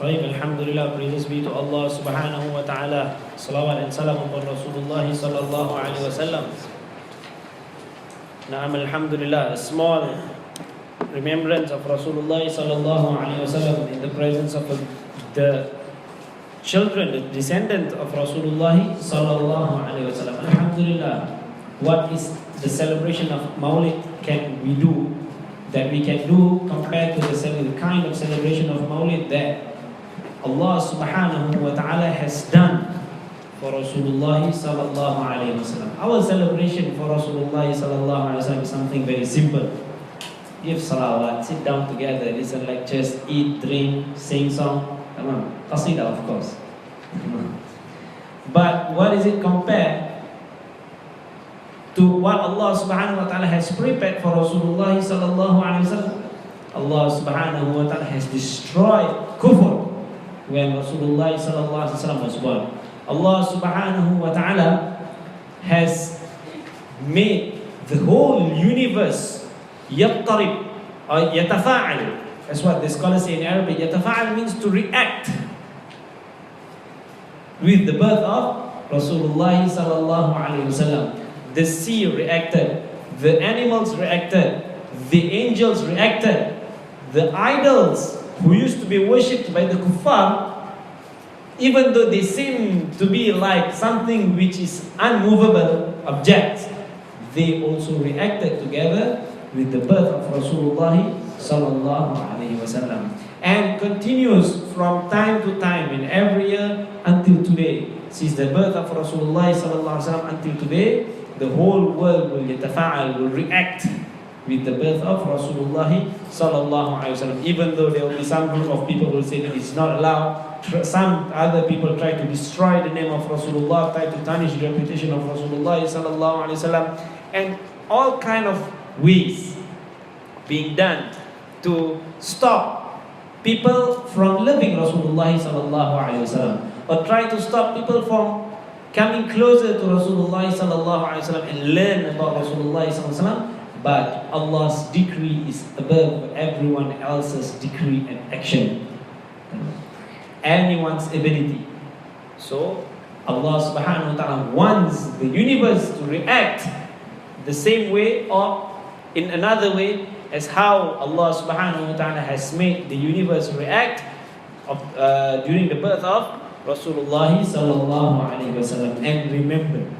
Alhamdulillah, praises be to Allah subhanahu wa ta'ala. Salawat and salam upon Rasulullah sallallahu alayhi wa sallam. Na'am, alhamdulillah, a small remembrance of Rasulullah sallallahu alayhi wa sallam in the presence of the children, the descendants of Rasulullah sallallahu alayhi wa sallam. Alhamdulillah, what is the celebration of Mawlid that we can do compared to the kind of celebration of Mawlid that Allah subhanahu wa ta'ala has done for Rasulullah sallallahu alayhi wa sallam. Our celebration for Rasulullah sallallahu alayhi wa sallam is something very simple. Give salawat, sit down together, listen lectures, eat, drink, sing song. Come on, qasida of course. But what is it compared to what Allah subhanahu wa ta'ala has prepared for Rasulullah sallallahu alayhi wa sallam? Allah subhanahu wa ta'ala has destroyed kufr when Rasulullah sallallahu alaihi wasallam was born. Allah subhanahu wa ta'ala has made the whole universe yattarib or yatafa'al. That's what the scholars say in Arabic. Yatafa'al means to react with the birth of Rasulullah sallallahu alaihi wasallam. The sea reacted, the animals reacted, the angels reacted, the idols who used to be worshipped by the kuffar, even though they seem to be like something which is unmovable objects, they also reacted together with the birth of Rasulullah sallallahu alaihi wasallam, and continues from time to time in every year until today. Since the birth of Rasulullah sallallahu alaihi wasallam until today, the whole world will react with the birth of Rasulullah sallallahu alaihi wasallam. Even though there will be some group of people who will say that it's not allowed, some other people try to destroy the name of Rasulullah, try to tarnish the reputation of Rasulullah sallallahu alaihi wasallam, and all kind of ways being done to stop people from loving Rasulullah sallallahu alaihi wasallam, or try to stop people from coming closer to Rasulullah sallallahu alaihi wasallam and learn about Rasulullah sallallahu alaihi wasallam. But Allah's decree is above everyone else's decree and action, anyone's ability. So Allah subhanahu wa ta'ala wants the universe to react the same way or in another way as how Allah subhanahu wa ta'ala has made the universe react during the birth of Rasulullah sallallahu alaihi wasallam. And remember,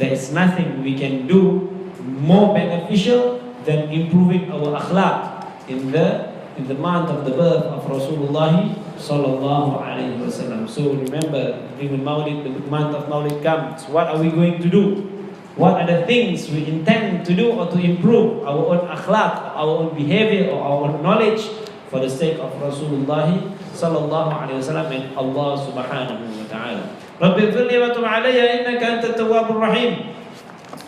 there is nothing we can do more beneficial than improving our akhlaq in the month of the birth of Rasulullah sallallahu alaihi wasallam. So remember, when the month of Mawlid comes, what are we going to do? What are the things we intend to do or to improve our own akhlaq, our own behavior, or our own knowledge for the sake of Rasulullah sallallahu alaihi wasallam and Allah subhanahu wa ta'ala. Rabbi ighfirli wa tub alayya innaka antat tawwabur rahim.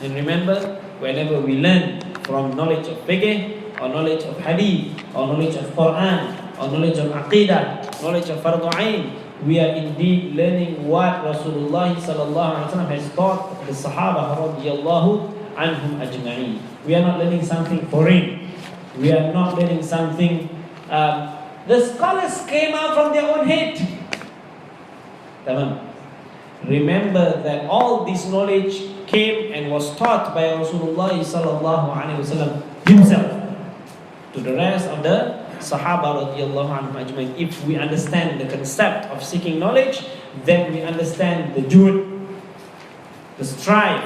And remember, whenever we learn from knowledge of fiqh, or knowledge of hadith, or knowledge of Quran, or knowledge of aqidah, knowledge of fardu ain, we are indeed learning what Rasulullah sallallahu alaihi wasallam has taught the Sahaba radiyallahu anhum ajma'in. We are not learning something foreign. We are not learning something the scholars came out from their own head. Tamam. Remember that all this knowledge came and was taught by Rasulullah sallallahu alaihi wasallam himself to the rest of the Sahaba radiyallahu anhum ajmain. If we understand the concept of seeking knowledge, then we understand the juhd, the strive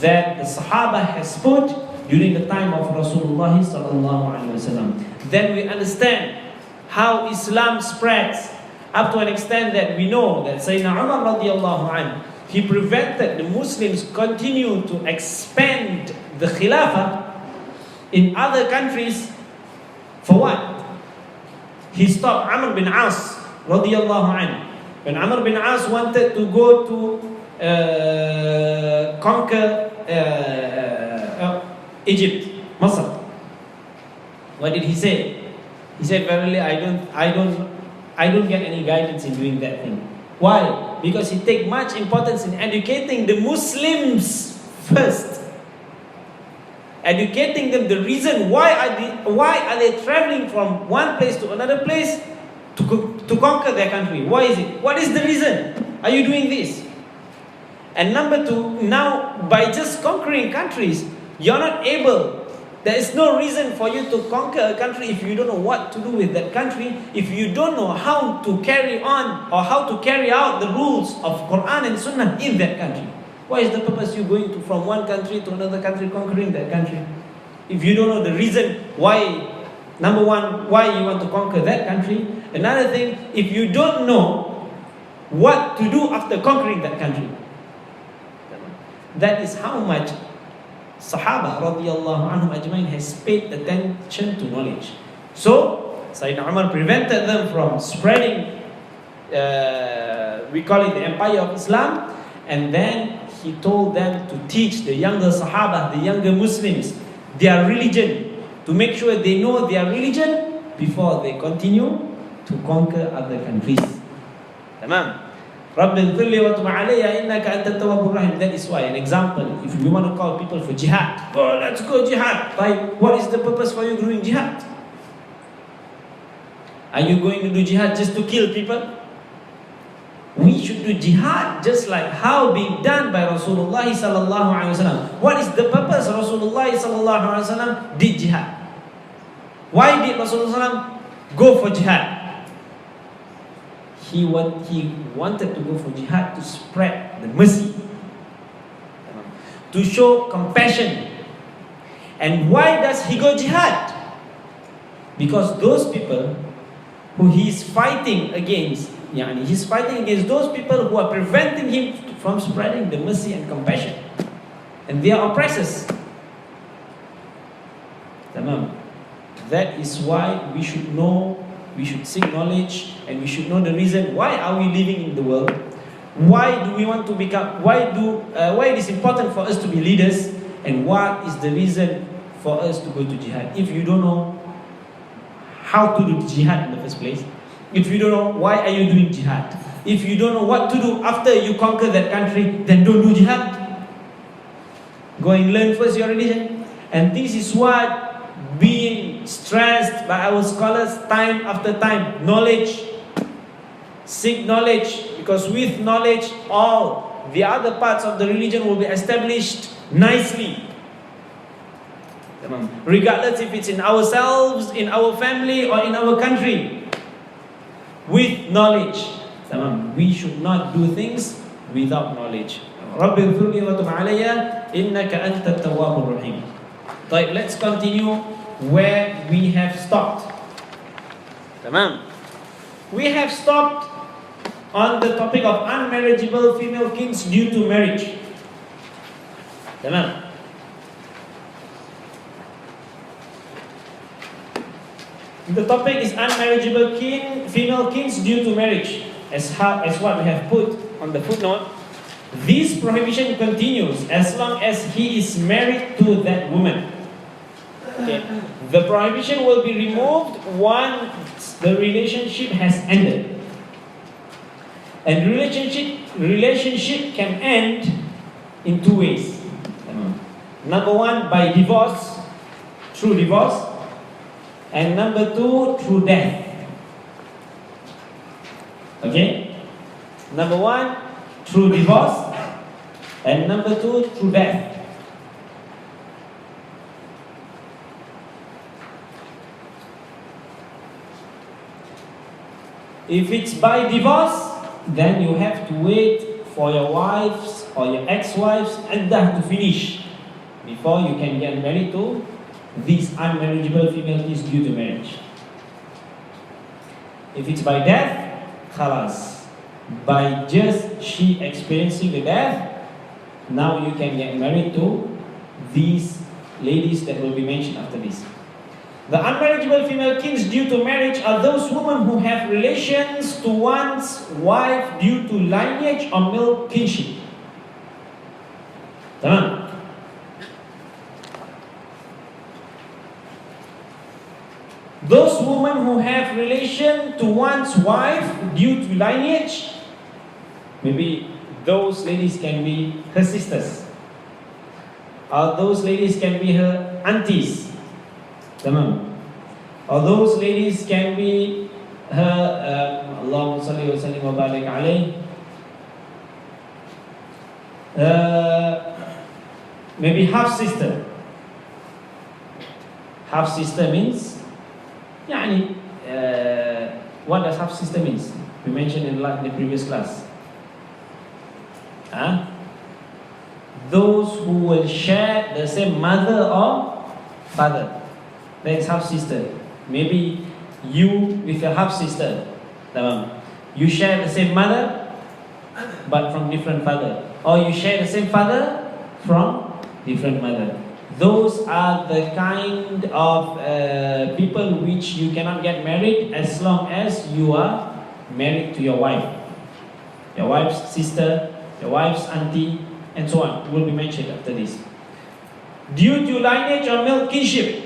that the Sahaba has put during the time of Rasulullah sallallahu alaihi wasallam. Then we understand how Islam spreads up to an extent that we know that Sayyidina Umar radiyallahu anhu, he prevented the Muslims continue to expand the Khilafah in other countries. For what? He stopped Amr bin As radiyallahu anhu. When Amr bin As wanted to go to conquer Egypt, Masr, what did he say? He said, verily, I don't get any guidance in doing that thing. Why? Because he takes much importance in educating the Muslims first. Educating them the reason why are they traveling from one place to another place to conquer their country. Why is it? What is the reason? Are you doing this? And number two, now by just conquering countries, you're not able. There is no reason for you to conquer a country if you don't know what to do with that country, if you don't know how to carry on or how to carry out the rules of Quran and Sunnah in that country. What is the purpose you going to from one country to another country, conquering that country? If you don't know the reason why, number one, why you want to conquer that country. Another thing, if you don't know what to do after conquering that country. That is how much Sahaba radiyallahu anhum ajmain has paid attention to knowledge. So Sayyidina Umar prevented them from spreading, we call it the empire of Islam, and then he told them to teach the younger Sahaba, the younger Muslims, their religion, to make sure they know their religion before they continue to conquer other countries. Tamam. That is why, an example, if you want to call people for jihad, oh, let's go jihad. Like, what is the purpose for you doing jihad? Are you going to do jihad just to kill people? We should do jihad just like how being done by Rasulullah sallallahu alaihi wasallam. What is the purpose Rasulullah sallallahu alaihi wasallam did jihad? Why did Rasulullah go for jihad? He wanted to go for jihad to spread the mercy, to show compassion. And why does he go jihad? Because those people who he is fighting against, he's fighting against those people who are preventing him from spreading the mercy and compassion, and they are oppressors. Tamam. That is why we should know, we should seek knowledge, and we should know the reason why are we living in the world. Why do we want to become? Why it is important for us to be leaders, and what is the reason for us to go to jihad? If you don't know how to do jihad in the first place, if you don't know why are you doing jihad, if you don't know what to do after you conquer that country, then don't do jihad. Go and learn first your religion. And this is what being stressed by our scholars time after time. Knowledge. Seek knowledge, because with knowledge all the other parts of the religion will be established nicely. Regardless if it's in ourselves, in our family, or in our country. With knowledge. We should not do things without knowledge. رَبِّ اغْفِرْ لِي وَتُبْ عَلَيَّ إِنَّكَ أَنْتَ التَّوَّابُ الرَّحِيمُ. Right, let's continue where we have stopped. Tamam. We have stopped on the topic of unmarriageable female kings due to marriage. Tamam. The topic is unmarriageable female kings due to marriage. As what we have put on the footnote, this prohibition continues as long as he is married to that woman. Okay. The prohibition will be removed once the relationship has ended. And relationship can end in two ways. Number one, by divorce, through divorce. And number two, through death. Okay? Number one, through divorce. And number two, through death. If it's by divorce, then you have to wait for your wives or your ex-wives iddah to finish before you can get married to these unmarriageable female kids due to marriage. If it's by death, khalas. By just she experiencing the death, now you can get married to these ladies that will be mentioned after this. The unmarriageable female kings due to marriage are those women who have relations to one's wife due to lineage or male kinship. Tamam. Those women who have relation to one's wife due to lineage, maybe those ladies can be her sisters, or those ladies can be her aunties. Tamam. Or those ladies can be her, Allahumma salli wa sallim wa barik alayh, maybe half sister. Half sister means, يعني, what does half sister means? We mentioned in the previous class. Those who will share the same mother or father. That is half sister. Maybe you with your half sister, you share the same mother but from different father, or you share the same father from different mother. Those are the kind of people which you cannot get married as long as you are married to your wife, your wife's sister, your wife's auntie, and so on. Will be mentioned after this. Due to lineage or male kinship,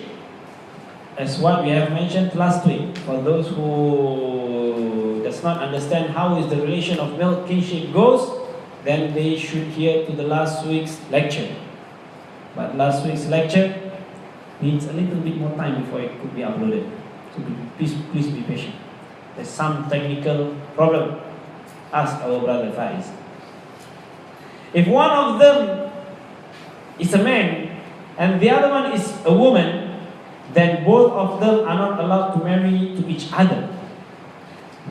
as what we have mentioned last week. For those who does not understand how is the relation of male kinship goes, then they should hear to the last week's lecture. But last week's lecture needs a little bit more time before it could be uploaded. So please be patient. There's some technical problem. Ask our brother Faiz. If one of them is a man and the other one is a woman, then both of them are not allowed to marry to each other.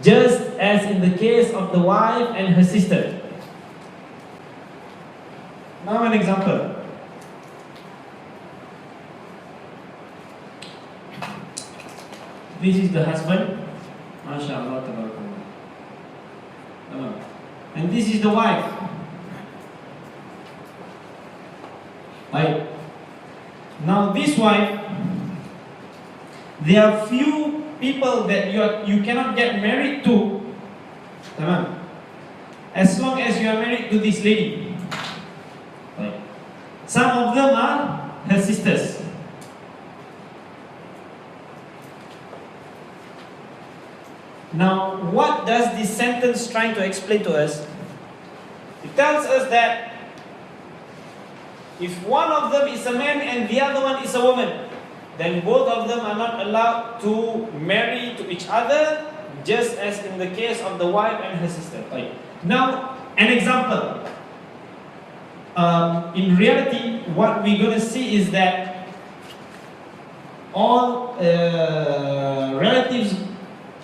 Just as in the case of the wife and her sister. Now an example. This is the husband. MashaAllah, tabarakallah. And this is the wife. Right. Now this wife, there are few people that you cannot get married to, as long as you are married to this lady. Right. Some of them are her sisters. Now, what does this sentence trying to explain to us? It tells us that if one of them is a man and the other one is a woman, then both of them are not allowed to marry to each other, just as in the case of the wife and her sister. Right. Now, an example. In reality, what we're going to see is that all relatives,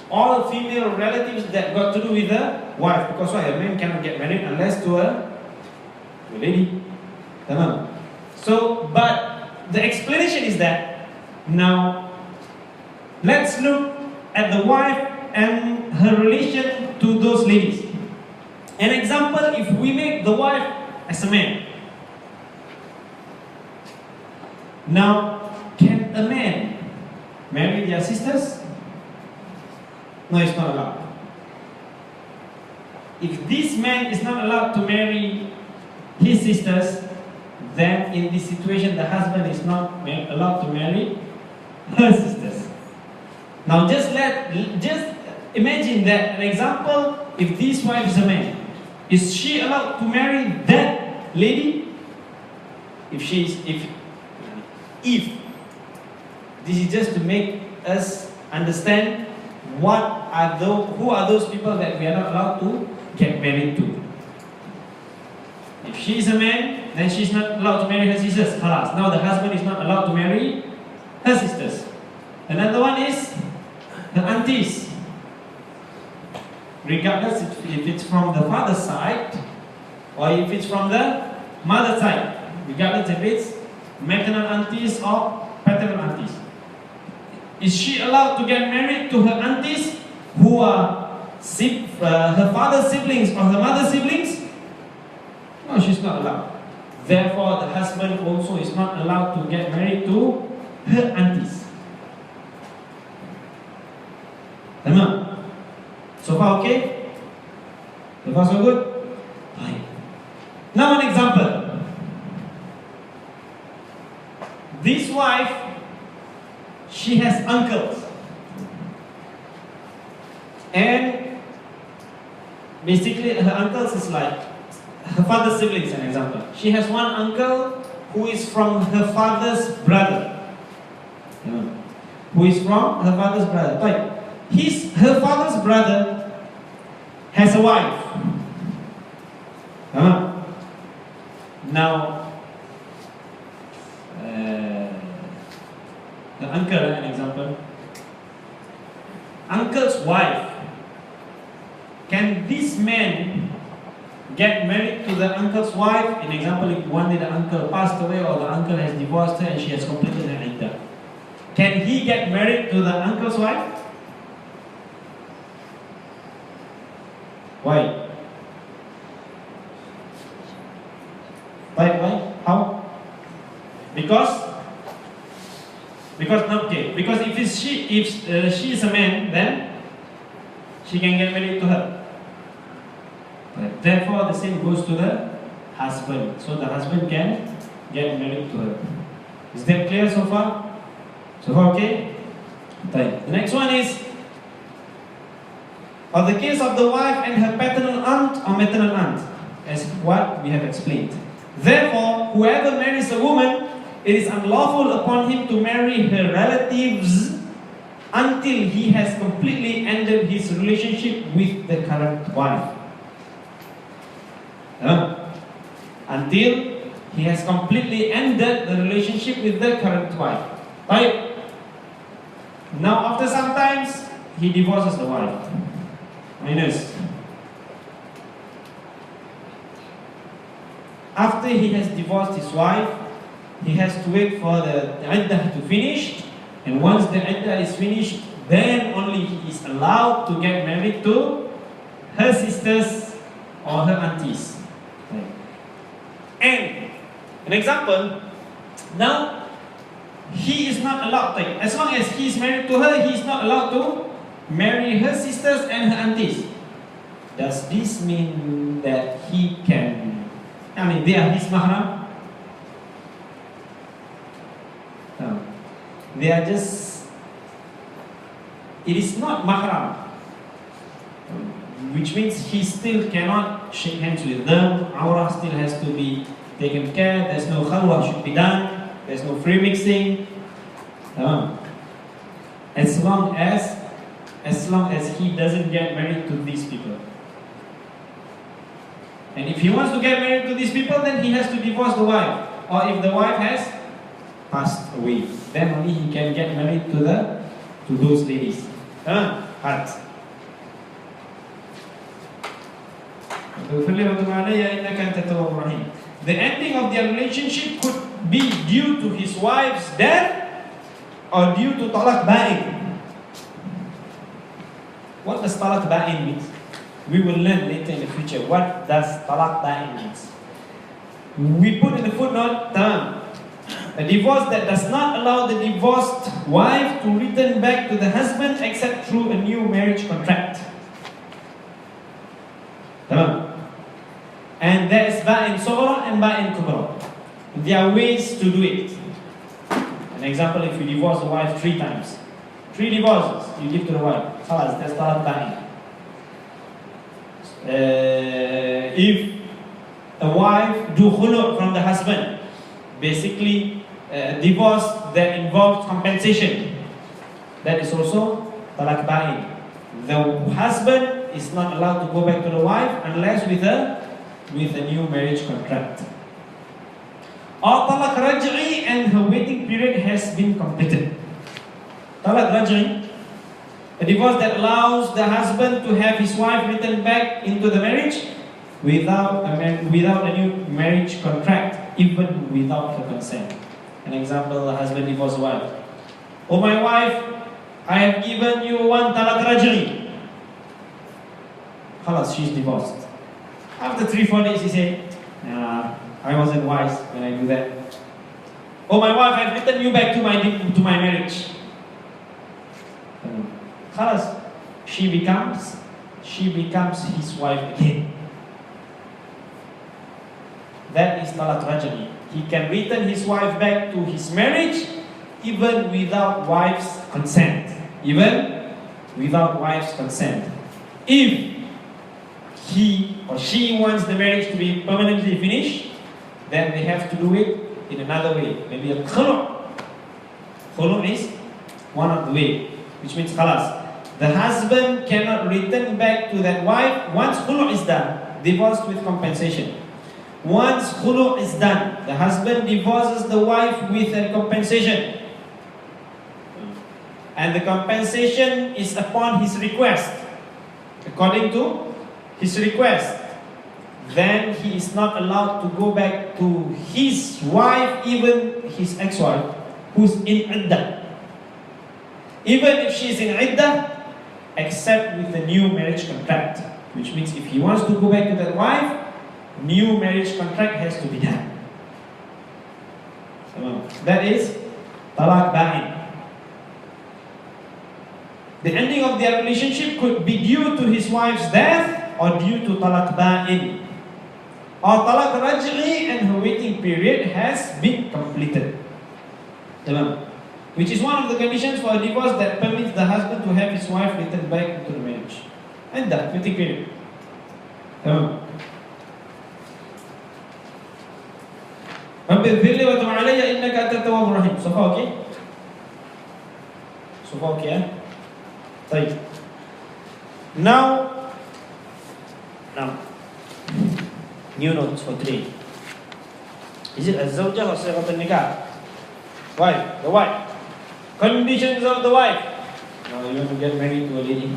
all female relatives that got to do with the wife, because why? A man cannot get married unless to a lady. So, but the explanation is that now let's look at the wife and her relation to those ladies. An example, if we make the wife as a man. Now, can a man marry their sisters? No, it's not allowed. If this man is not allowed to marry his sisters, then in this situation the husband is not allowed to marry her sisters. Now just imagine that an example, if this wife is a man, is she allowed to marry that lady? If this is just to make us understand who are those people that we are not allowed to get married to. If she is a man, then she is not allowed to marry her sisters. Khalas. Now the husband is not allowed to marry her sisters. Another one is the aunties. Regardless if it's from the father's side or if it's from the mother's side. Regardless if it's maternal aunties or paternal aunties. Is she allowed to get married to her aunties who are her father's siblings or her mother's siblings? No, she's not allowed. Therefore, the husband also is not allowed to get married to her aunties. Tamam? So far okay? So far so good? Right. Now an example. This wife, she has uncles. And basically her uncles is like her father's siblings, an example. She has one uncle who is from her father's brother. Who is from her father's brother. Right. her father's brother has a wife. Now, the uncle, an example. Uncle's wife. Can this man get married to the uncle's wife? In example, if one day the uncle passed away or the uncle has divorced her and she has completed her iddah, can he get married to the uncle's wife? Why? Why? How? Because if she is a man, then she can get married to her. Therefore, the same goes to the husband. So the husband can get married to her. Is that clear so far? So far, okay? The next one is of the case of the wife and her paternal aunt or maternal aunt, as what we have explained. Therefore, whoever marries a woman, it is unlawful upon him to marry her relatives until he has completely ended his relationship with the current wife. Until he has completely ended the relationship with the current wife. Right? Now, after some times, he divorces the wife. Minus. After he has divorced his wife, he has to wait for the iddah to finish, and once the iddah is finished, then only he is allowed to get married to her sisters or her aunties. And an example, now he is not allowed to, as long as he is married to her, he is not allowed to marry her sisters and her aunties. Does this mean that he can, they are his mahram? No. They are just, it is not mahram, which means he still cannot shake hands with them. Aurah still has to be taken care. There's no khalwah should be done. There's no free mixing. As long as he doesn't get married to these people. And if he wants to get married to these people, then he has to divorce the wife. Or if the wife has passed away, then only he can get married to those ladies. Heart. The ending of their relationship could be due to his wife's death or due to talaq ba'in. What does talaq ba'in mean? We will learn later in the future. What does talaq ba'in means? We put in the footnote, a divorce that does not allow the divorced wife to return back to the husband except through a new marriage contract. And there is ba'in sughra and ba'in kubra. There are ways to do it. An example, if you divorce the wife 3 times, 3 divorces you give to the wife, that's talaq ba'in. If a wife do khulu from the husband, basically divorce that involves compensation, that is also talaq ba'in. The husband is not allowed to go back to the wife unless with a new marriage contract. Or talaq raj'i and her waiting period has been completed. Talaq raj'i, a divorce that allows the husband to have his wife return back into the marriage without a new marriage contract, even without her consent. An example, the husband divorced the wife. Oh my wife, I have given you 1 talaq raj'i. Khalas, she's divorced. After 3-4 days, he said, I wasn't wise when I do that. Oh my wife, I've returned you back to my marriage. Khalas, she becomes his wife again. That is talaq raj'i. He can return his wife back to his marriage even without wife's consent. Even without wife's consent. If he or she wants the marriage to be permanently finished, then they have to do it in another way. Maybe a khulu. Khulu is one of the way, which means khalas. The husband cannot return back to that wife once khulu is done, divorced with compensation. Once khulu is done, the husband divorces the wife with a compensation. And the compensation is upon his request. According to his request, then he is not allowed to go back to his wife, even his ex-wife, who's in iddah. Even if she is in iddah, except with a new marriage contract, which means if he wants to go back to that wife, new marriage contract has to be done. So that is talaq ba'in. The ending of their relationship could be due to his wife's death or due to talaq ba'in. Or talaq raj'i and her waiting period has been completed. Which is one of the conditions for a divorce that permits the husband to have his wife return back into the marriage. And that waiting period. So far okay? So far okay, طيب. Now, new notes for today. Is it az-zawjah or sighat an-nikah? Wife, the wife. Conditions of the wife. Now you want to get married to a lady,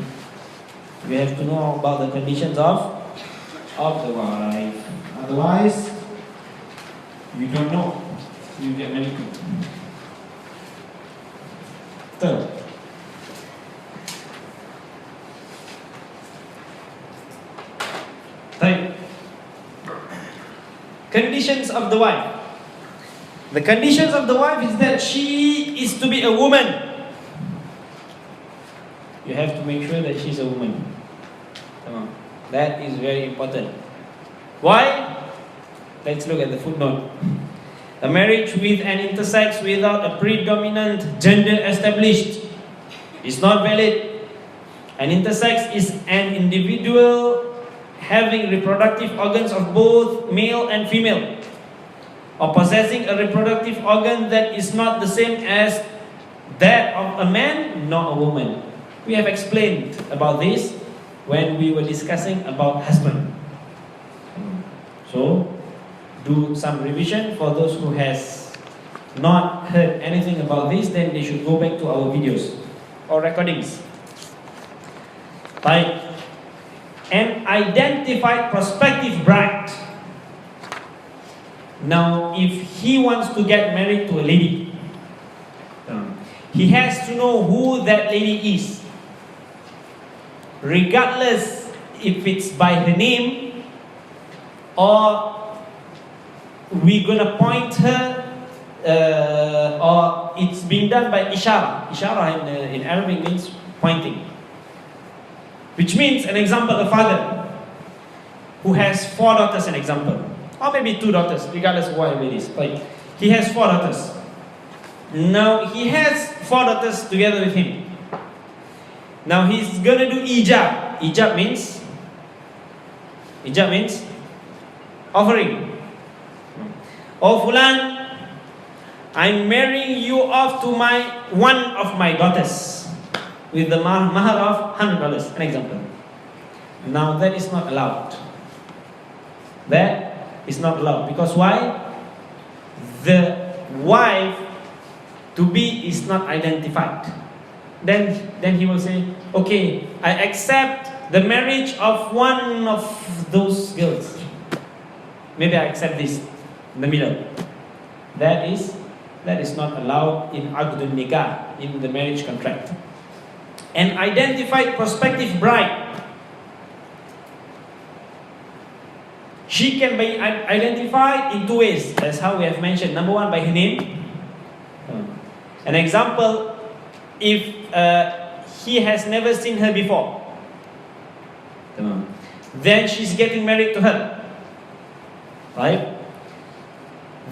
you have to know about the conditions of the wife. Otherwise, you don't know who you get married to. Third, conditions of the wife. The conditions of the wife is that she is to be a woman. You have to make sure that she's a woman. That is very important. Why? Let's look at the footnote. A marriage with an intersex without a predominant gender established is not valid. An intersex is an individual having reproductive organs of both male and female, or possessing a reproductive organ that is not the same as that of a man nor a woman. We have explained about this when we were discussing about husband. So, do some revision for those who has not heard anything about this. Then they should go back to our videos or recordings. Right. An identified prospective bride. Now, if he wants to get married to a lady, he has to know who that lady is, regardless if it's by her name or we're gonna point her, or it's being done by ishara. Ishara in Arabic means pointing, which means, an example, a father who has 4 daughters, an example, or maybe 2 daughters, regardless of whatever it is. Like, he has 4 daughters. Now he has 4 daughters together with him. Now he's gonna do ijab. Ijab means offering. Oh fulan, I'm marrying you off to one of my daughters with the mahar of $100, an example. Now that is not allowed. That is not allowed. Because why? The wife to be is not identified. Then he will say, okay, I accept the marriage of one of those girls. Maybe I accept this in the middle. That is not allowed in An-Nikah, in the marriage contract. An identified prospective bride, she can be identified in 2 ways. That's how we have mentioned. Number 1, by her name. An example, if he has never seen her before, then she's getting married to her. Right?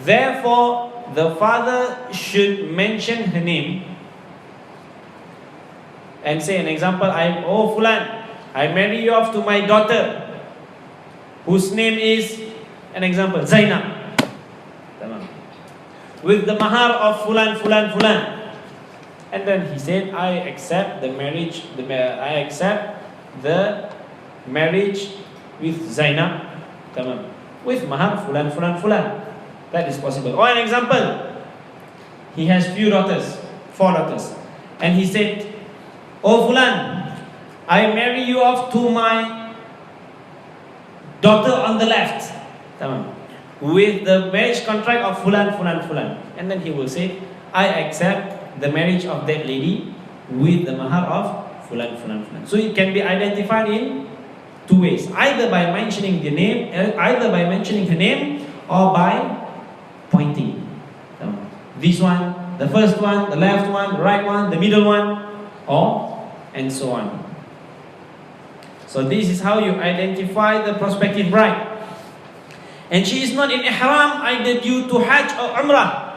Therefore, the father should mention her name and say, an example, oh Fulan, I marry you off to my daughter, whose name is, an example, Zainab, with the mahar of Fulan, Fulan, Fulan. And then he said, I accept the marriage, I accept the marriage with Zainab, with mahar fulan fulan fulan. That is possible. Or an example, he has few daughters, 4 daughters, and he said, oh fulan, I marry you off to my daughter on the left, with the marriage contract of fulan fulan fulan. And then he will say, I accept the marriage of that lady with the mahar of fulan fulan fulan. So it can be identified in 2 ways, either by mentioning the name, either by mentioning her name, or by pointing. This one, the first one, the left one, the right one, the middle one, or and so on. So this is how you identify the prospective bride. And she is not in ihram either due to Hajj or Umrah.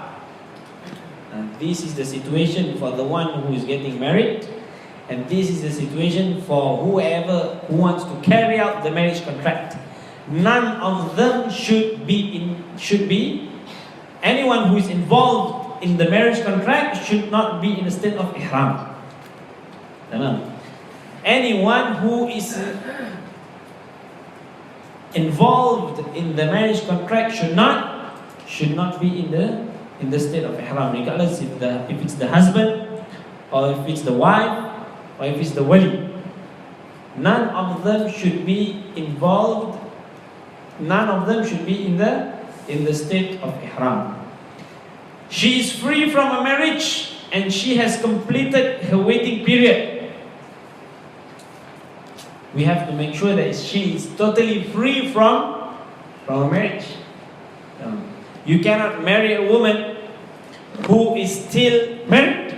This is the situation for the one who is getting married, and this is the situation for whoever who wants to carry out the marriage contract. None of them should be anyone who is involved in the marriage contract should not be in a state of ihram. Anyone who is involved in the marriage contract should not be in the state of ihram, regardless if it's the husband, or if it's the wife, or if it's the wali. None of them should be involved. None of them should be in the state of ihram. She is free from a marriage and she has completed her waiting period. We have to make sure that she is totally free from a marriage. You cannot marry a woman who is still married,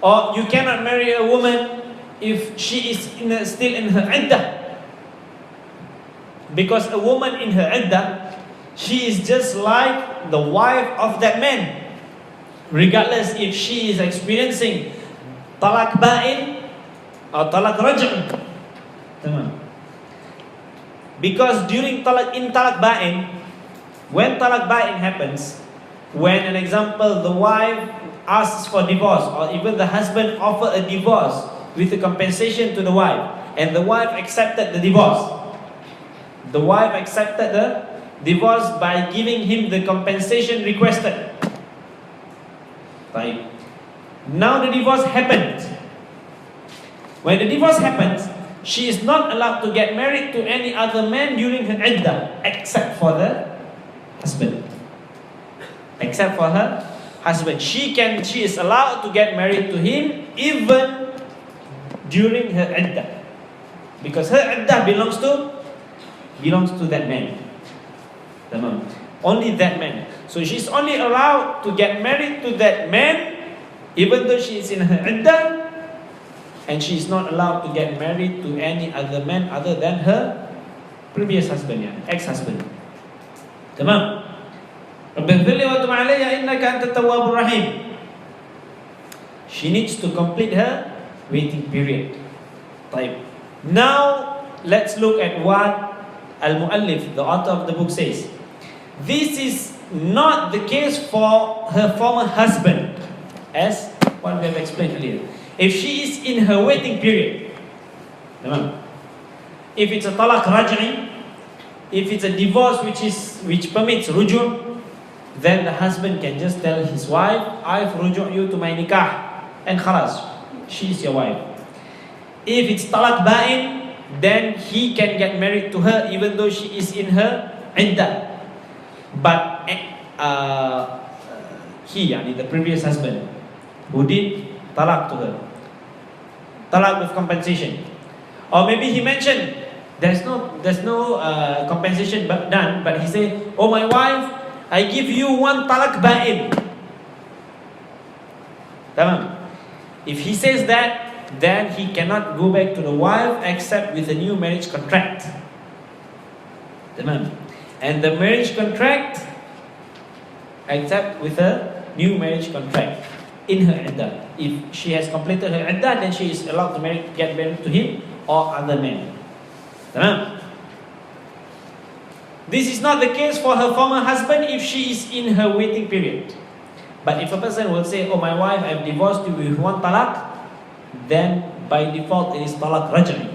or you cannot marry a woman if she is still in her iddah. Because a woman in her iddah, she is just like the wife of that man, regardless if she is experiencing talak ba'in or talak raj'un. Because during talak ba'in, when talak ba'in happens, when an example the wife asks for divorce, or even the husband offer a divorce with a compensation to the wife, and the wife accepted the divorce. The wife accepted the divorce by giving him the compensation requested. Right. Now the divorce happened. When the divorce happens, she is not allowed to get married to any other man during her iddah, except for the husband. Except for her husband. She is allowed to get married to him even during her iddah, because her iddah belongs to that man. Only that man. So she's only allowed to get married to that man even though she is in her iddah, and she is not allowed to get married to any other man other than her previous husband, ex-husband. Tamam. She needs to complete her waiting period. Now let's look at what Al-Muallif, the author of the book, says. This is not the case for her former husband, as what we have explained earlier. If she is in her waiting period, if it's a talaq raj'i, if it's a divorce which permits ruju', then the husband can just tell his wife, I've ruju' you to my nikah, and khalas, she is your wife. If it's talaq ba'in, then he can get married to her even though she is in her iddah. But the previous husband who did talaq to her, talaq with compensation, or maybe he mentioned there's no compensation done, but he said, oh my wife, I give you 1 talaq ba'in. If he says that, then he cannot go back to the wife except with a new marriage contract. And the marriage contract, except with a new marriage contract in her iddah. If she has completed her iddah, then she is allowed to get married to him or other men. This is not the case for her former husband if she is in her waiting period. But if a person will say, oh my wife, I've divorced you with one talaq, then by default it is talaq raj'i.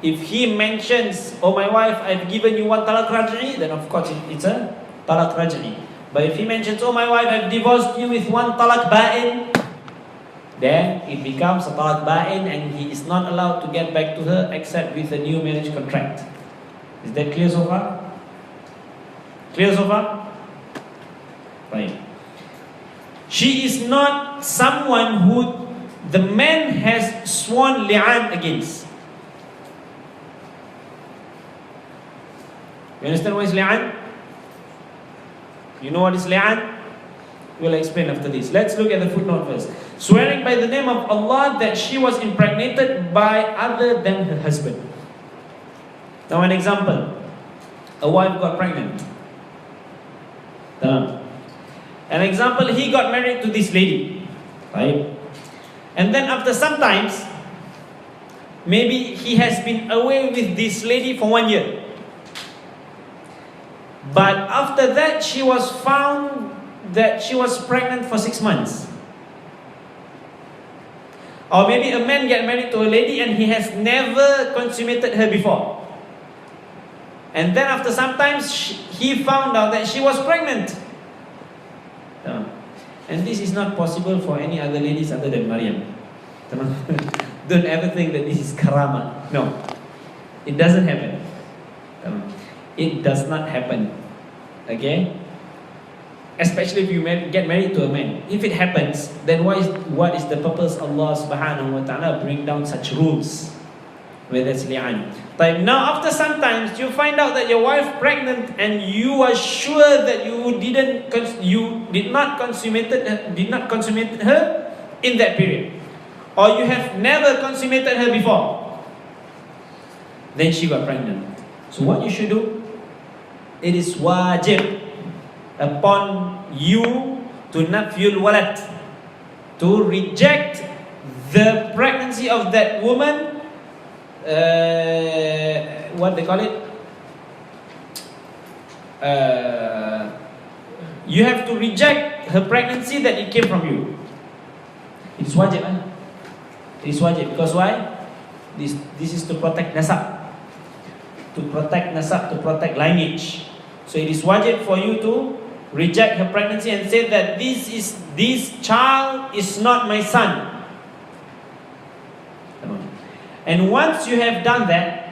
If he mentions, oh my wife, I've given you one talaq raj'i, then of course it's a talaq raj'i. But if he mentions, oh my wife, I've divorced you with one talaq ba'in, then it becomes a talaq ba'in and he is not allowed to get back to her except with a new marriage contract. Is that clear so far? Clear so far? Right. She is not someone who the man has sworn li'an against. You understand what is li'an? You know what is li'an? We'll explain after this. Let's look at the footnote first. Swearing by the name of Allah that she was impregnated by other than her husband. Now an example. A wife got pregnant. An example, he got married to this lady. Right? And then after some times, maybe he has been away with this lady for 1 year. But after that, she was found that she was pregnant for 6 months. Or maybe a man get married to a lady and he has never consummated her before. And then after some time, he found out that she was pregnant. And this is not possible for any other ladies other than Maryam. Don't ever think that this is karama. No, it doesn't happen. It does not happen. Okay? Especially if you get married to a man. If it happens, then what is the purpose Allah subhanahu wa ta'ala bring down such rules? Where that's li'an. Now after some times you find out that your wife pregnant and you are sure that you did not consummate her in that period, or you have never consummated her before, then she got pregnant. So what you should do? It is wajib upon you to nafyul walad, to reject the pregnancy of that woman. What they call it? You have to reject her pregnancy that it came from you. It is wajib. It is wajib because why? This is to protect nasab, to protect lineage. So it is wajib for you to reject her pregnancy and say that this child is not my son. And once you have done that,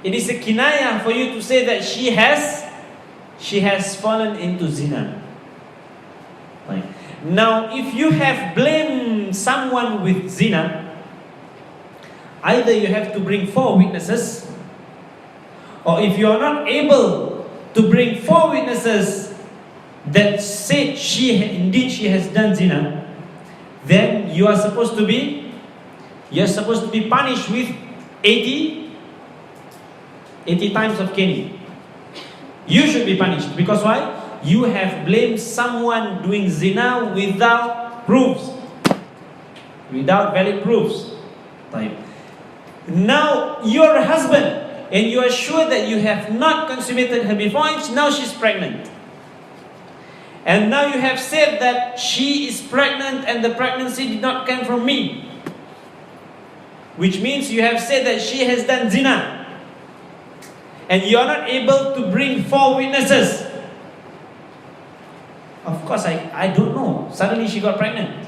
it is a kinayah for you to say that she has fallen into zina. Right. Now, if you have blamed someone with zina, either you have to bring 4 witnesses, or if you are not able to bring 4 witnesses that said she has done zina, then you are supposed to be punished with 80 times of caning. You should be punished because why? You have blamed someone doing zina without proofs, without valid proofs. Now your husband, and you are sure that you have not consummated her before, now she's pregnant. And now you have said that she is pregnant and the pregnancy did not come from me, which means you have said that she has done zina. And you are not able to bring 4 witnesses. Of course, I don't know. Suddenly she got pregnant.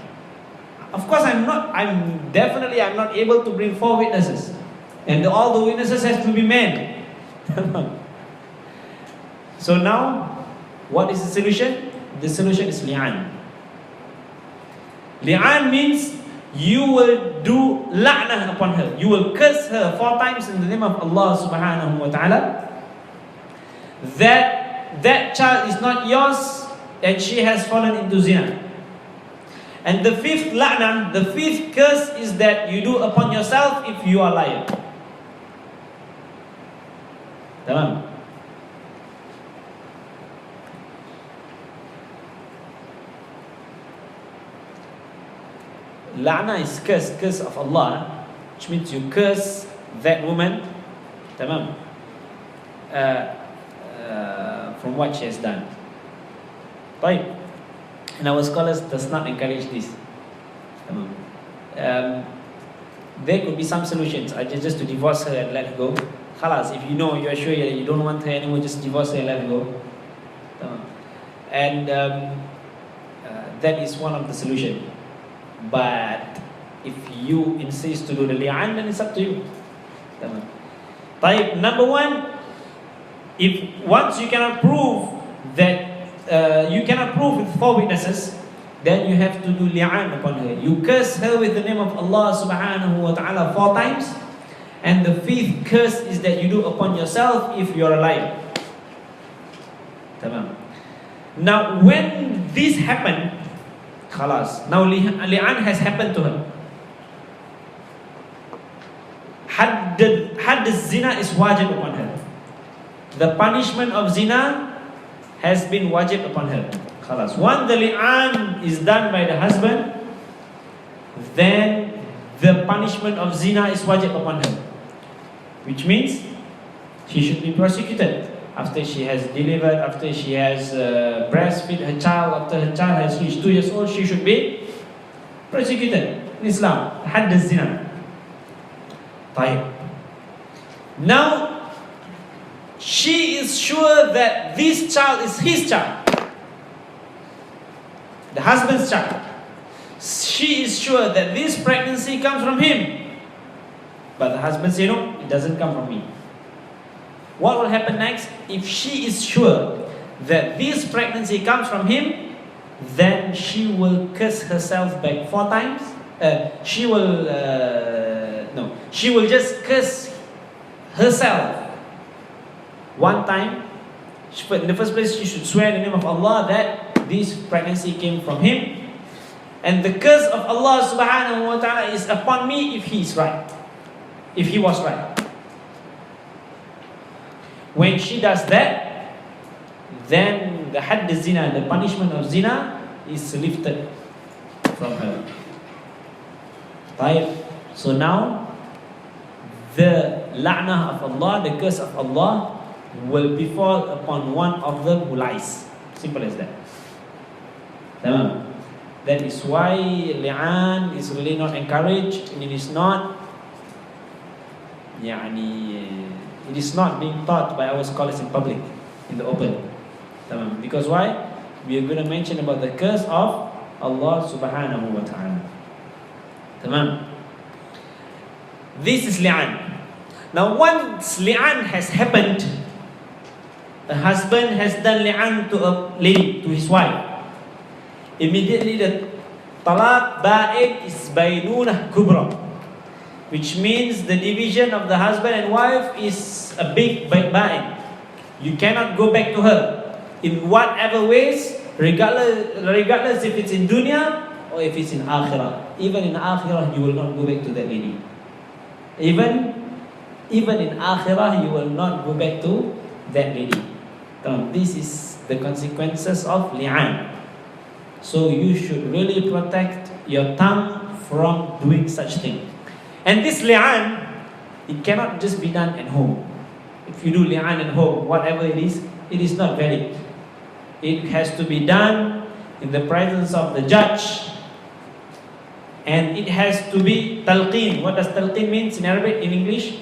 Of course, I'm not able to bring 4 witnesses. And all the witnesses have to be men. So now, what is the solution? The solution is li'an. Li'an means you will do la'nah upon her. You will curse her 4 times in the name of Allah subhanahu wa ta'ala, that child is not yours and she has fallen into zina. And the 5th la'nah, the 5th curse is that you do upon yourself if you are liar. Tamam? La'na is curse of Allah, which means you curse that woman, tamam, from what she has done. طيب. And our scholars does not encourage this. There could be some solutions. Just to divorce her and let her go. Khalas, if you know, you are sure that you don't want her anymore, just divorce her and let her go. And that is one of the solutions. But if you insist to do the li'an, then it's up to you. Type number one, if once you cannot prove that you cannot prove with 4 witnesses, then you have to do li'an upon her. You curse her with the name of Allah subhanahu wa ta'ala 4 times, and the 5th curse is that you do upon yourself if you are alive. Tamam. Now when this happened, khalas, now li'an has happened to her. Had zina is wajib upon her. The punishment of zina has been wajib upon her. Khalas. Once the li'an is done by the husband, then the punishment of zina is wajib upon her. Which means she should be prosecuted after she has delivered, after she has breastfed her child, after her child has reached 2 years old, she should be prosecuted in Islam. Hadd zina. Taib. Now, she is sure that this child is his child, the husband's child. She is sure that this pregnancy comes from him, but the husband says, no, it doesn't come from me. What will happen next? If she is sure that this pregnancy comes from him, then she will curse herself back 4 times. She will just curse herself 1 time. In the first place, she should swear in the name of Allah that this pregnancy came from him, and the curse of Allah subhanahu wa ta'ala is upon me if he is right, if he was right. When she does that, then the hadd zina, the punishment of zina, is lifted from her. Right? So now the la'nah of Allah, the curse of Allah, will befall upon one of them who lies. Simple as that. That is why li'an is really not encouraged, and it is not being taught by our scholars in public, in the open. Because why? We are going to mention about the curse of Allah subhanahu wa ta'ala. This is li'an. Now once li'an has happened, a husband has done li'an to a lady, to his wife. Immediately the talaq ba'id is baynunah kubra, which means the division of the husband and wife is a big ba'id. You cannot go back to her in whatever ways, regardless if it's in dunya or if it's in akhirah. Even in akhirah, you will not go back to that lady. Even in akhirah, you will not go back to that lady. This is the consequences of li'an. So you should really protect your tongue from doing such thing. And this li'an, it cannot just be done at home. If you do li'an at home, whatever it is not valid. It has to be done in the presence of the judge, and it has to be talqeen. What does talqeen means in Arabic, in English?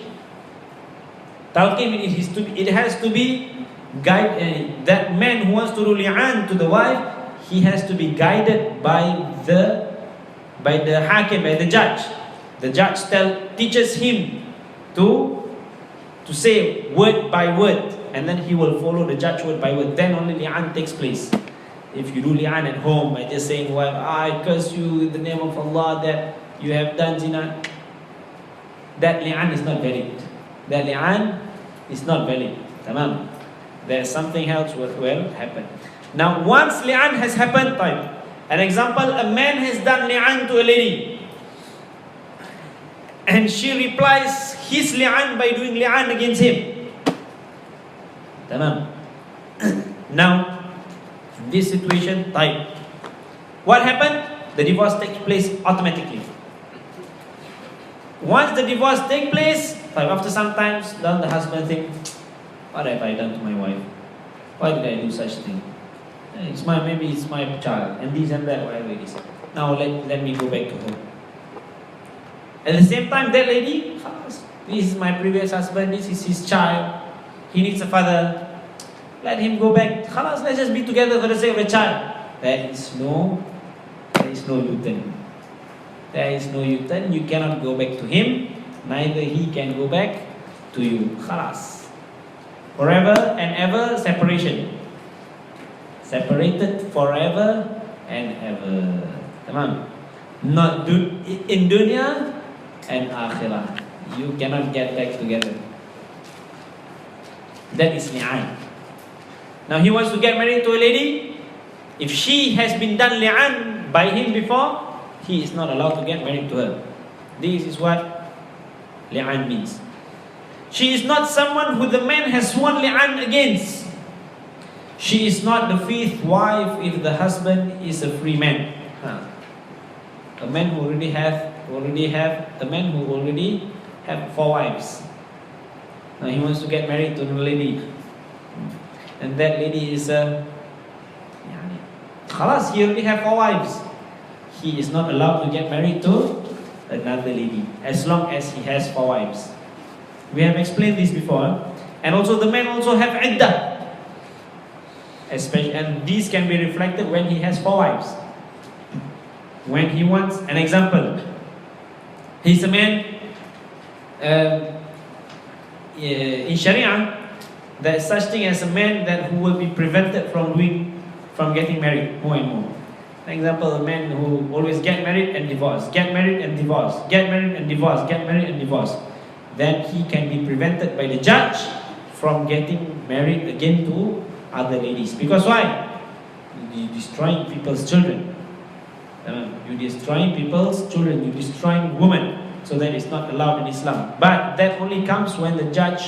Talqeen means it has to be guided. That man who wants to do li'an to the wife, he has to be guided by the hakim, by the judge. The judge teaches him to say word by word, and then he will follow the judge word by word. Then only li'an takes place. If you do li'an at home by just saying, well, I curse you in the name of Allah that you have done zina, that li'an is not valid. That li'an is not valid. Tamam. There's something else will happen. Now once li'an has happened, an example, a man has done li'an to a lady, and she replies his li'an by doing li'an against him. Tamam. Now, in this situation, what happened? The divorce takes place automatically. Once the divorce takes place, after some time, then the husband thinks, what have I done to my wife? Why did I do such thing? Maybe it's my child, and this and that, whatever it is. Now let me go back to her. At the same time, that lady, this is my previous husband, this is his child, he needs a father. Let him go back. Khalas, let's just be together for the sake of the child. There is no U-turn. There is no U-turn. You cannot go back to him, neither he can go back to you. Khalas. Forever and ever separation. Separated forever and ever. Tamam. Not in dunya and akhirah. You cannot get back together. That is li'an. Now he wants to get married to a lady. If she has been done li'an by him before, he is not allowed to get married to her. This is what li'an means. She is not someone who the man has sworn li'an against. She is not the fifth wife if the husband is a free man. A man who already have 4 wives. Now he wants to get married to a lady, and that lady is khalas, he already have 4 wives. He is not allowed to get married to another lady as long as he has 4 wives. We have explained this before. And also the man also have iddah. Especially, and these can be reflected when he has 4 wives. When he wants an example, he's a man. In Sharia, there is such thing as a man who will be prevented from getting married more and more. For example, a man who always get married and divorce, get married and divorce, get married and divorce, get married and divorce. Then he can be prevented by the judge from getting married again to other ladies. Because why? You're destroying people's children. You're destroying people's children. You're destroying women. So that is not allowed in Islam. But that only comes when the judge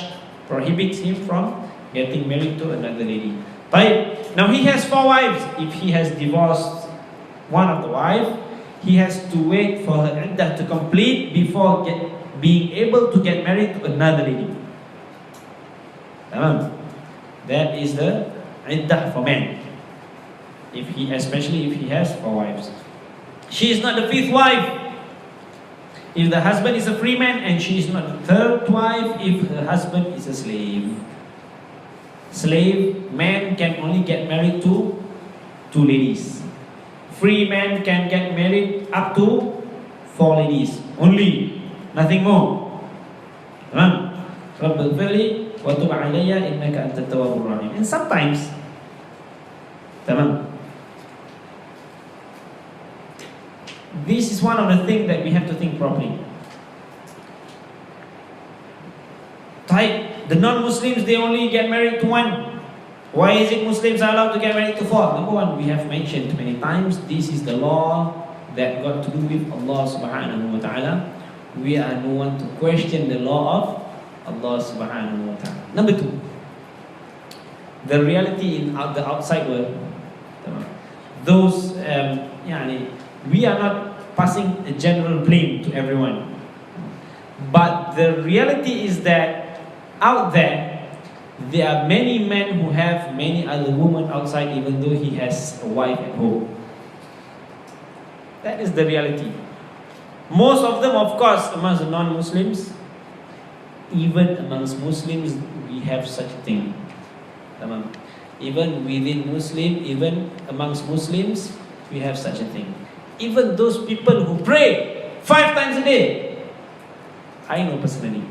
prohibits him from getting married to another lady. Right? Now he has 4 wives. If he has divorced one of the wife, he has to wait for her iddah to complete before being able to get married to another lady. That is the iddah for man. Especially if he has 4 wives. She is not the 5th wife if the husband is a free man, and she is not the 3rd wife if her husband is a slave. Slave man can only get married to 2 ladies. Free man can get married up to 4 ladies only, nothing more. And sometimes this is one of the things that we have to think properly. The non-Muslims, they only get married to 1. Why is it Muslims are allowed to get married to 4? Number 1, we have mentioned many times, this is the law that got to do with Allah subhanahu wa ta'ala. We are no one to question the law of Allah subhanahu wa ta'ala. Number 2, the reality in the outside world. Those, we are not passing a general blame to everyone. But the reality is that out there are many men who have many other women outside, even though he has a wife at home. That is the reality. Most of them, of course, amongst the non-Muslims, even amongst Muslims, we have such a thing. Even within Muslim, even amongst Muslims, we have such a thing. Even those people who pray 5 times a day, I know personally.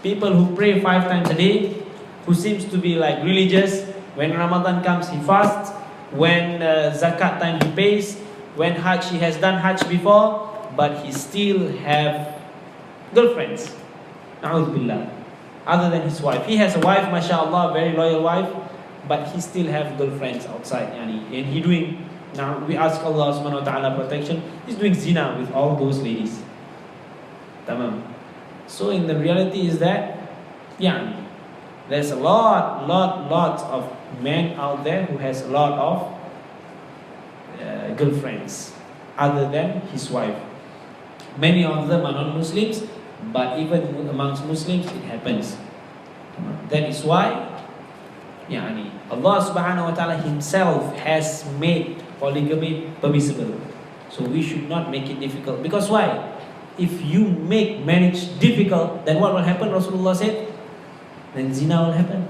People who pray 5 times a day, who seems to be like religious. When Ramadan comes, he fasts. When zakat time, he pays. When Hajj, he has done Hajj before, but he still have girlfriends. Na'udhu billah. Other than his wife. He has a wife, mashallah, very loyal wife, but he still have girlfriends outside. And he doing, now we ask Allah subhanahu wa ta'ala protection, he's doing zina with all those ladies. Tamam. So in the reality is that, there's a lot of men out there who has a lot of girlfriends other than his wife. Many of them are non-Muslims, but even amongst Muslims it happens. That is why Allah subhanahu wa ta'ala himself has made polygamy permissible. So we should not make it difficult. Because why? If you make marriage difficult, then what will happen? Rasulullah said, then zina will happen.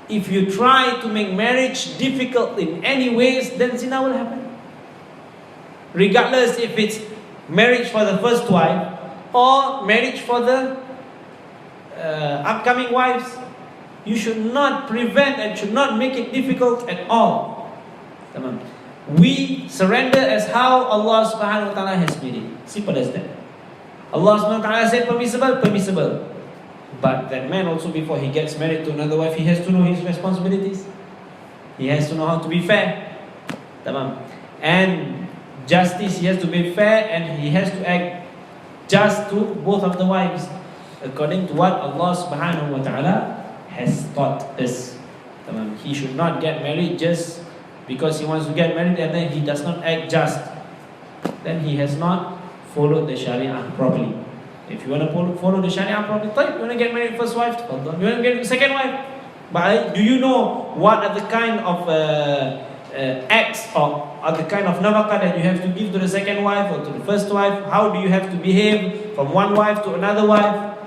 If you try to make marriage difficult in any ways, then zina will happen. Regardless if it's marriage for the first wife or marriage for the upcoming wives, you should not prevent and should not make it difficult at all. We surrender as how Allah subhanahu wa ta'ala has made it. Simple as that. Allah subhanahu wa ta'ala said permissible. But that man also, before he gets married to another wife, he has to know his responsibilities. He has to know how to be fair. And justice, he has to be fair and he has to act just to both of the wives, according to what Allah subhanahu wa ta'ala has taught us. He should not get married just because he wants to get married and then he does not act just. Then he has not followed the Sharia properly. If you want to follow the Sharia properly, you want to get married first wife, you want to get second wife. But do you know what are the kind of acts or the kind of nafaqah that you have to give to the second wife or to the first wife? How do you have to behave from one wife to another wife?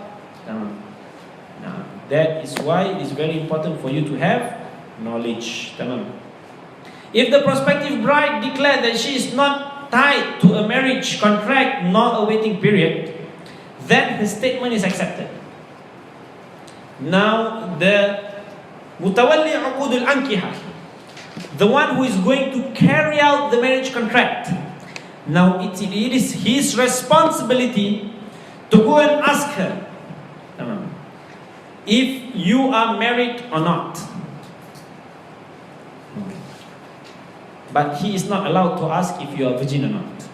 That is why it is very important for you to have knowledge. If the prospective bride declared that she is not tied to a marriage contract nor a waiting period, then her statement is accepted. Now the mutawalli uqudul ankihah, the one who is going to carry out the marriage contract, now it is his responsibility to go and ask her if you are married or not. But he is not allowed to ask if you are virgin or not.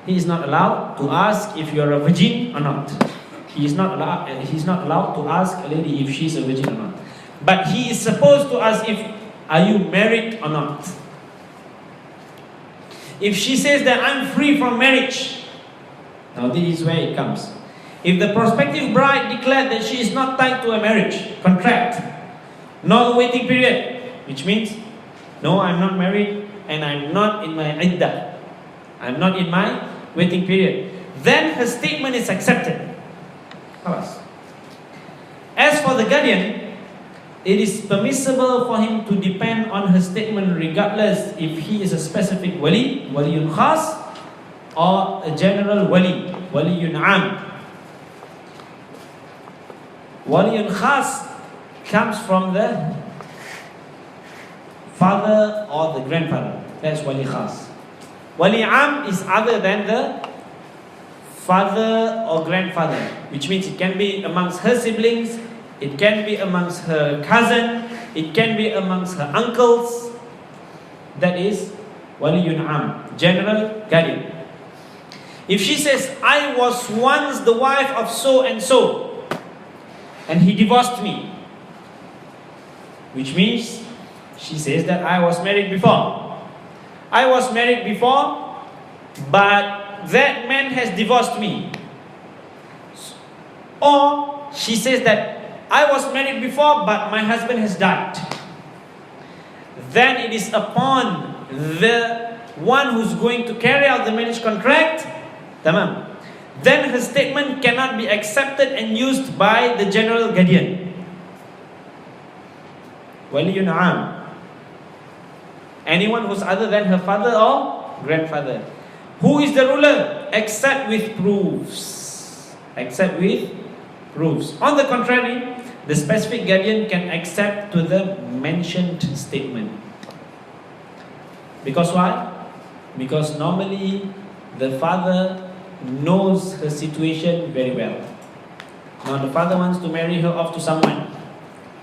He is not allowed to ask if you are a virgin or not. He is not allowed to ask a lady if she is a virgin or not. But he is supposed to ask if are you married or not. If she says that I'm free from marriage, now this is where it comes. If the prospective bride declared that she is not tied to a marriage contract, nor a waiting period, which means, no, I'm not married and I'm not in my iddah, I'm not in my waiting period, then her statement is accepted. As for the guardian, it is permissible for him to depend on her statement regardless if he is a specific wali, waliyun khas, or a general wali, waliyun am. Waliyun khas comes from the father or the grandfather. That's wali khas. Wali am is other than the father or grandfather, which means it can be amongst her siblings, it can be amongst her cousin, it can be amongst her uncles. That is waliyun am, general guardian. If she says, I was once the wife of so and so, and he divorced me, which means she says that I was married before. I was married before, but that man has divorced me. Or she says that I was married before, but my husband has died. Then it is upon the one who's going to carry out the marriage contract, tamam, then her statement cannot be accepted and used by the general guardian. Waliyun am, anyone who's other than her father or grandfather. Who is the ruler? Except with proofs. Except with proofs. On the contrary, the specific guardian can accept to the mentioned statement. Because why? Because normally the father knows her situation very well. Now the father wants to marry her off to someone.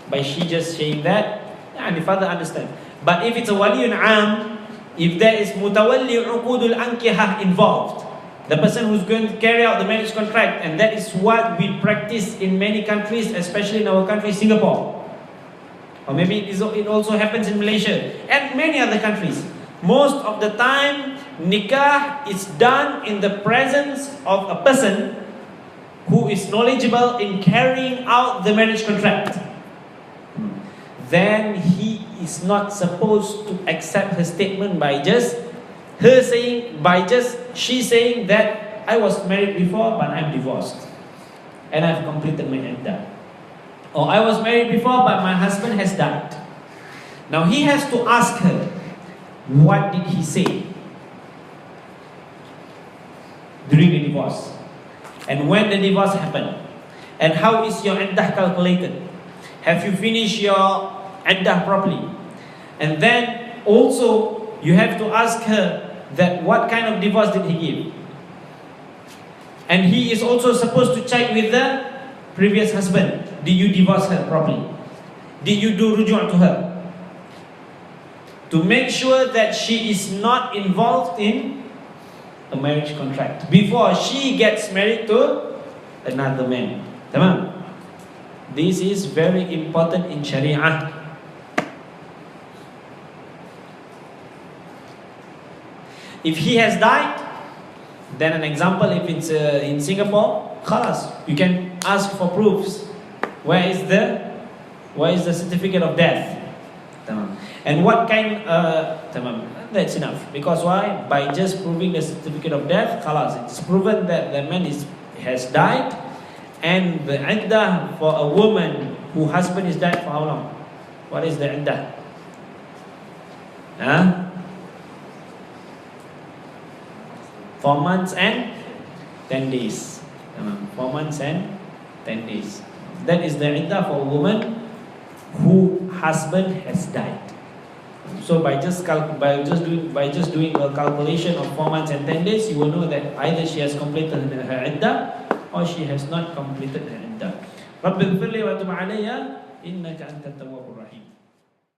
By she just saying that, the father understands. But if it's a waliyun am, if there is mutawalli uqudul ankihah involved, the person who's going to carry out the marriage contract, and that is what we practice in many countries, especially in our country, Singapore. Or maybe it also happens in Malaysia and many other countries. Most of the time, nikah is done in the presence of a person who is knowledgeable in carrying out the marriage contract, then he is not supposed to accept her statement by just she saying that I was married before but I'm divorced and I've completed my iddah. Or I was married before but my husband has died. Now he has to ask her, what did he say during the divorce? And when the divorce happened? And how is your iddah calculated? Have you finished your iddah properly? And then also you have to ask her that what kind of divorce did he give? And he is also supposed to check with the previous husband. Did you divorce her properly? Did you do ruju' to her? To make sure that she is not involved in a marriage contract before she gets married to another man. Tamam? This is very important in Sharia. If he has died, then an example, if it's in Singapore, khalas, you can ask for proofs. Where is the certificate of death? Tamam. And what kind? Tamam. That's enough. Because why? By just proving the certificate of death, khalas, it's proven that the man has died. And the iddah for a woman whose husband is dead for how long? What is the iddah? Huh? 4 months and 10 days. 4 months and 10 days. That is the iddah for a woman whose husband has died. So by just doing a calculation of 4 months and 10 days, you will know that either she has completed her iddah or she has not completed her iddah. رب اغفر لي وتب علي إنك أنت التواب